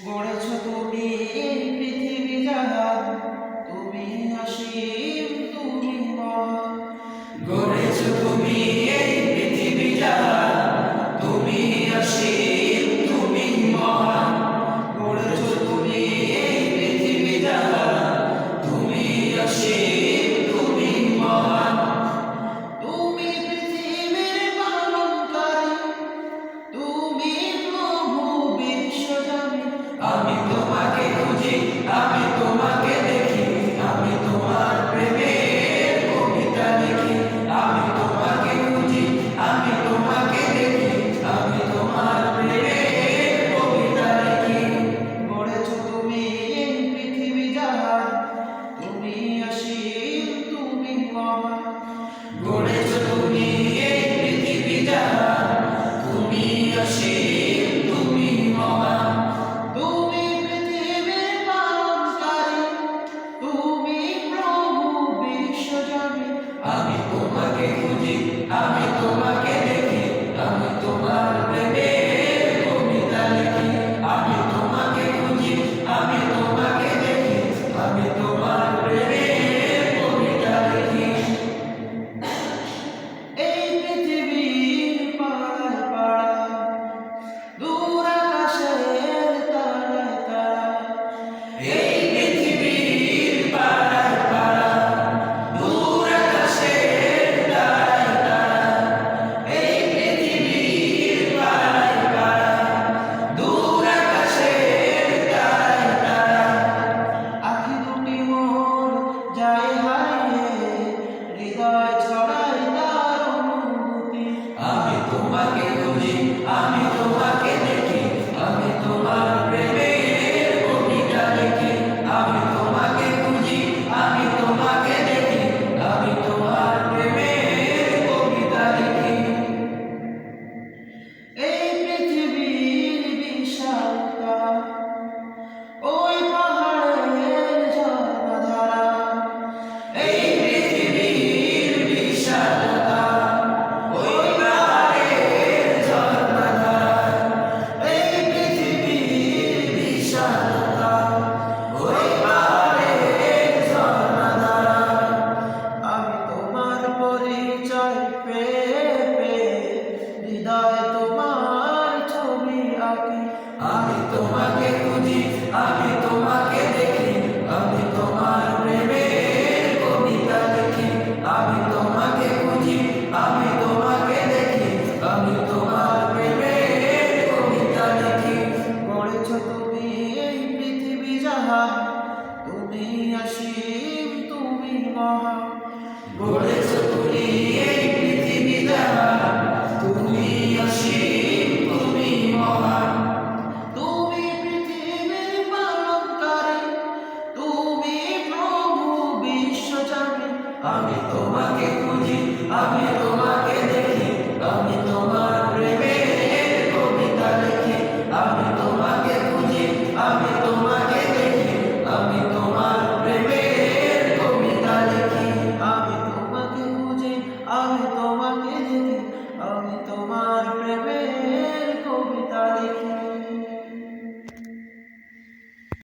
গড়েছ তুমি এই পৃথিবী জাহান, তুমি অসীম, তুমি মহান। গড়েছ তুমি এই পৃথিবী জাহান, তুমি অসীম, তুমি মহান। গড়েছ তুমি এই পৃথিবী জাহান, তুমি অসীম, তুমি মহান। তুমি পৃথিবীর পালনকারী, তুমি প্রভু বিশ্বজনী। আমি তোমাকে খুঁজি, আমি তোমাকে দেখি, আমি তোমার প্রেমের কবিতা লিখি। আমি তোমাকে খুঁজি, আমি তোমাকে দেখি, আমি তোমার প্রেমের কবিতা লিখি। গড়েছ তুমি এই পৃথিবী জাহান, তুমি অসীম, তুমি মহান। গড়েছ তুমি এই পৃথিবী জাহান, তুমি অসীম, তুমি মহান। তুমি পৃথিবীর পালনকারী, তুমি প্রভু বিশ্বজনী। আমি তোমাকে খুঁজি, আমি তোমাকে দেখি, আমি তোমার প্রেমের কবিতা লিখি। আমি তোমাকে খুঁজি, আমি তোমাকে দেখি, আমি তোমার প্রেমের কবিতা লিখি। এই পৃথিবীর পাড়ায় পাড়া, দূর আকাশের তারায় তারা। এই পৃথিবীর পাড়ায় পাড়া, দূর আকাশের তারায় তারা। এই পৃথিবীর পাড়ায় পাড়া, দূর আকাশের তারায় তারা। আখি দুটি মোর যায় হারিয়ে, হৃদয় ছড়ায় তার অনুভূতি। আমি তোমাকে খুঁজি, আমি তোমাকে দেখি, আমি তোমার প্রেমের কবিতা লিখি। আমি তোমাকে খুঁজি, আমি তোমাকে দেখি, আমি তোমার প্রেমের কবিতা লিখি। এই পৃথিবীর বিশালতা, ওই পাহাড়ের ঝর্ণাধারা। এই পৃথিবীর বিশালতা, ওই পাহাড়ের ঝর্ণাধারা। এই পৃথিবীর বিশালতা, ওই পাহাড়ের ঝর্ণাধারা। আমি তোমার পরিচয় পেয়ে পেয়ে, হৃদয় তোমার ছবি আঁকি। আমি তোমাকে খুঁজি, আমি তোমাকে দেখি, আমি তোমার প্রেমের কবিতা লিখি। আমি তোমাকে খুঁজি, আমি তোমাকে দেখি, আমি তোমার প্রেমের কবিতা লিখি। গড়েছ তুমি এই পৃথিবী জাহান, তুমি অসীম, তুমি মহান। গড়েছ তুমি এই পৃথিবী জাহান, তুমি অসীম, তুমি মহান। তুমি পৃথিবীর পালনকারী, তুমি প্রভু বিশ্বজনী। আমি তোমাকে খুঁজি, আমি তোমাকে